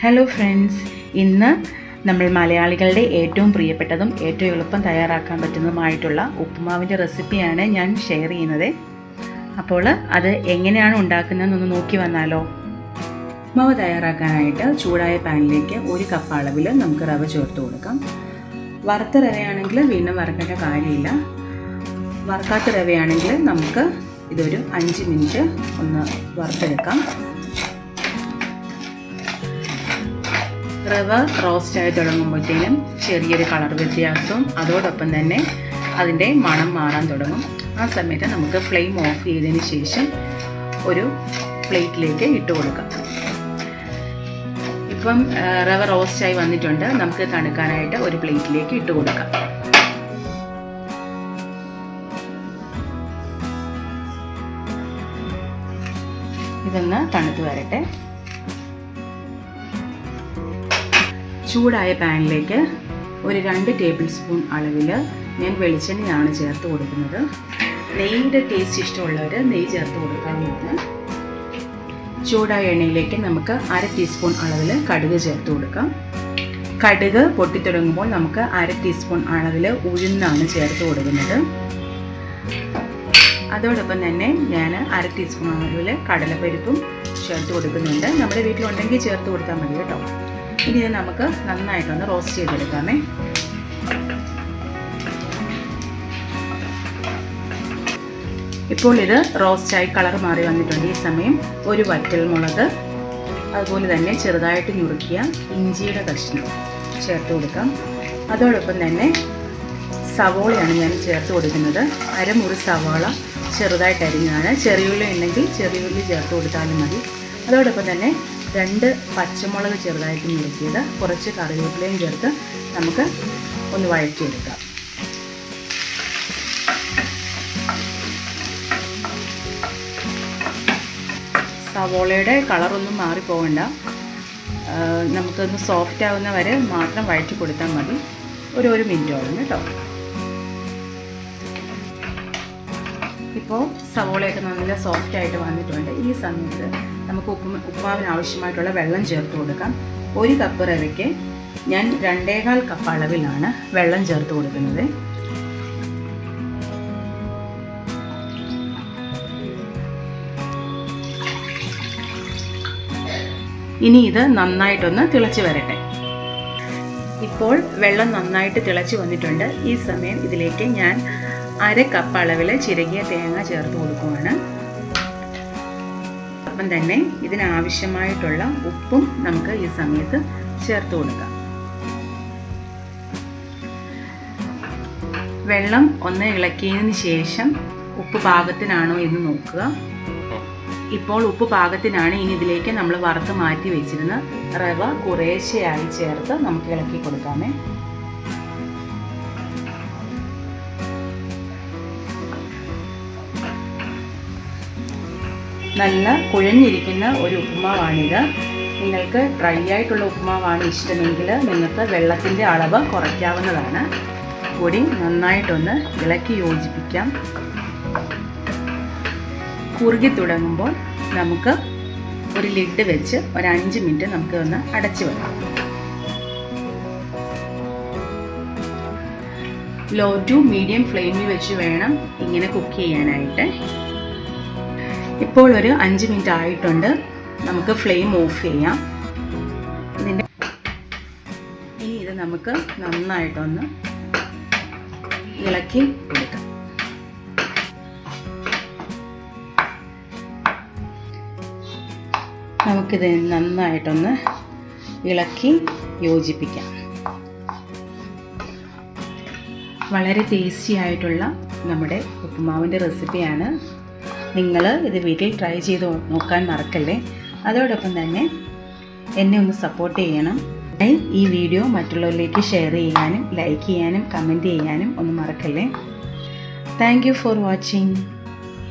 Hello friends, ഇന്ന് നമ്മൾ മലയാളികളുടെ ഏറ്റവും പ്രിയപ്പെട്ടതും ഏറ്റവും എളുപ്പം തയ്യാറാക്കാൻ പറ്റുന്നതുമായിട്ടുള്ള ഉപ്പുമാവിൻ്റെ റെസിപ്പിയാണ് ഞാൻ ഷെയർ ചെയ്യുന്നത്. അപ്പോൾ അത് എങ്ങനെയാണ് ഉണ്ടാക്കുന്നതെന്നൊന്ന് നോക്കി വന്നാലോ. ഉപ്പുമാവ് തയ്യാറാക്കാനായിട്ട് ചൂടായ പാനിലേക്ക് 1 കപ്പ് അളവിൽ നമുക്ക് റവ ചേർത്ത് കൊടുക്കാം. വറുത്ത റവയാണെങ്കിൽ വീണ്ടും വറുക്കേണ്ട കാര്യമില്ല. വറുക്കാത്ത റവയാണെങ്കിൽ നമുക്ക് ഇതൊരു 5 മിനിറ്റ് ഒന്ന് വറുത്തെടുക്കാം. റവ റോസ്റ്റായി തുടങ്ങുമ്പോഴത്തേനും ചെറിയൊരു കളർ വ്യത്യാസവും അതോടൊപ്പം തന്നെ അതിൻ്റെ മണം മാറാൻ തുടങ്ങും. ആ സമയത്ത് നമുക്ക് ഫ്ലെയിം ഓഫ് ചെയ്തതിന് ശേഷം ഒരു പ്ലേറ്റിലേക്ക് ഇട്ട് കൊടുക്കാം. ഇപ്പം റവ റോസ്റ്റായി വന്നിട്ടുണ്ട്. നമുക്ക് തണുക്കാനായിട്ട് ഒരു പ്ലേറ്റിലേക്ക് ഇട്ട് കൊടുക്കാം. ഇതൊന്ന് തണുത്ത് വരട്ടെ. ചൂടായ പാനിലേക്ക് ഒരു 2 ടേബിൾ സ്പൂൺ അളവിൽ ഞാൻ വെളിച്ചെണ്ണയാണ് ചേർത്ത് കൊടുക്കുന്നത്. നെയ്യുടെ ടേസ്റ്റ് ഇഷ്ടമുള്ളവർ നെയ്യ് ചേർത്ത് കൊടുക്കാവുന്നതാണ്. ചൂടായ എണ്ണയിലേക്ക് നമുക്ക് 1/2 ടീസ്പൂൺ അളവിൽ കടുക് ചേർത്ത് കൊടുക്കാം. കടുക് പൊട്ടിത്തുടങ്ങുമ്പോൾ നമുക്ക് 1/2 ടീസ്പൂൺ അളവിൽ ഉഴുന്നാണ് ചേർത്ത് കൊടുക്കുന്നത്. അതോടൊപ്പം തന്നെ ഞാൻ 1/2 ടീസ്പൂൺ അളവിൽ കടലപ്പരിപ്പും ചേർത്ത് കൊടുക്കുന്നുണ്ട്. നമ്മുടെ വീട്ടിലുണ്ടെങ്കിൽ ചേർത്ത് കൊടുത്താൽ മതി കേട്ടോ. ഇനി ഇത് നമുക്ക് നന്നായിട്ടൊന്ന് റോസ്റ്റ് ചെയ്തെടുക്കാമേ. ഇപ്പോൾ ഇത് റോസ്റ്റായി കളർ മാറി വന്നിട്ടുണ്ട്. ഈ സമയം ഒരു വറ്റൽമുളക്, അതുപോലെ തന്നെ ചെറുതായിട്ട് ഞുറുക്കിയ ഇഞ്ചിയുടെ കഷ്ണം ചേർത്ത് കൊടുക്കാം. അതോടൊപ്പം തന്നെ സവോളയാണ് ഞാൻ ചേർത്ത് കൊടുക്കുന്നത്. 1/2 മുറി സവാള ചെറുതായിട്ട് അരിഞ്ഞതാണ്. ചെറിയുള്ളി ഉണ്ടെങ്കിൽ ചെറിയുള്ളി ചേർത്ത് കൊടുത്താലും മതി. അതോടൊപ്പം തന്നെ 2 പച്ചമുളക് ചെറുതായിട്ട് ഞുറുക്കിയത്, കുറച്ച് കറിവേപ്പിലയും ചേർത്ത് നമുക്ക് ഒന്ന് വഴറ്റിയെടുക്കാം. സവോളയുടെ കളറൊന്നും മാറിപ്പോകണ്ട. നമുക്കൊന്ന് സോഫ്റ്റ് ആവുന്ന വരെ മാത്രം വഴറ്റി കൊടുത്താൽ മതി. ഒരു മിനിറ്റോളം കേട്ടോ. ഇപ്പോൾ സവോളയൊക്കെ നല്ല സോഫ്റ്റായിട്ട് വന്നിട്ടുണ്ട്. ഈ സമയത്ത് നമുക്ക് ഉപ്പുമാവിന് ആവശ്യമായിട്ടുള്ള വെള്ളം ചേർത്ത് കൊടുക്കാം. 1 കപ്പ് റവയ്ക്ക് ഞാൻ 2.25 കപ്പ് അളവിലാണ് വെള്ളം ചേർത്ത് കൊടുക്കുന്നത്. ഇനി ഇത് നന്നായിട്ടൊന്ന് തിളച്ച് വരട്ടെ. ഇപ്പോൾ വെള്ളം നന്നായിട്ട് തിളച്ച് വന്നിട്ടുണ്ട്. ഈ സമയം ഇതിലേക്ക് ഞാൻ 1/2 കപ്പ് അളവിൽ ചിരകിയ തേങ്ങ ചേർത്ത് കൊടുക്കുകയാണ്. അപ്പം തന്നെ ഇതിനാവശ്യമായിട്ടുള്ള ഉപ്പും നമുക്ക് ഈ സമയത്ത് ചേർത്ത് കൊടുക്കാം. വെള്ളം ഒന്ന് ഇളക്കിയതിന് ശേഷം ഉപ്പ് പാകത്തിനാണോ എന്ന് നോക്കുക. ഇപ്പോൾ ഉപ്പ് പാകത്തിനാണ്. ഇനി ഇതിലേക്ക് നമ്മൾ വറുത്ത് മാറ്റി വെച്ചിരുന്ന റവ കുറേശ്ശെയായി ചേർത്ത് നമുക്ക് ഇളക്കി കൊടുക്കാമേ. നല്ല കുഴഞ്ഞിരിക്കുന്ന ഒരു ഉപ്പുമാവാണിത്. നിങ്ങൾക്ക് ഡ്രൈ ആയിട്ടുള്ള ഉപ്പുമാവാണ് ഇഷ്ടമെങ്കിൽ നിങ്ങൾക്ക് വെള്ളത്തിൻ്റെ അളവ് കുറയ്ക്കാവുന്നതാണ്. പൊടി നന്നായിട്ടൊന്ന് ഇളക്കി യോജിപ്പിക്കാം. കുറുകി തുടങ്ങുമ്പോൾ നമുക്ക് ഒരു ലിഡ് വെച്ച് ഒരു 5 മിനിറ്റ് നമുക്ക് ഒന്ന് അടച്ചു വെക്കാം. ലോ ടു മീഡിയം ഫ്ലെയിമിൽ വെച്ച് വേണം ഇങ്ങനെ കുക്ക് ചെയ്യാനായിട്ട്. ഇപ്പോൾ ഒരു 5 മിനിറ്റ് ആയിട്ടുണ്ട്. നമുക്ക് ഫ്ലെയിം ഓഫ് ചെയ്യാം. ഇനി ഇത് നമുക്ക് നന്നായിട്ടൊന്ന് ഇളക്കി കൊടുക്കാം. നമുക്കിത് നന്നായിട്ടൊന്ന് ഇളക്കി യോജിപ്പിക്കാം. വളരെ ടേസ്റ്റി ആയിട്ടുള്ള നമ്മുടെ ഉപ്പുമാവിൻ്റെ റെസിപ്പിയാണ്. നിങ്ങൾ ഇത് വീട്ടിൽ ട്രൈ ചെയ്ത് നോക്കാൻ മറക്കല്ലേ. അതോടൊപ്പം തന്നെ എന്നെ ഒന്ന് സപ്പോർട്ട് ചെയ്യണം. ഈ വീഡിയോ മറ്റുള്ളവരിലേക്ക് ഷെയർ ചെയ്യാനും ലൈക്ക് ചെയ്യാനും കമൻറ്റ് ചെയ്യാനും ഒന്നും മറക്കല്ലേ. Thank you for watching.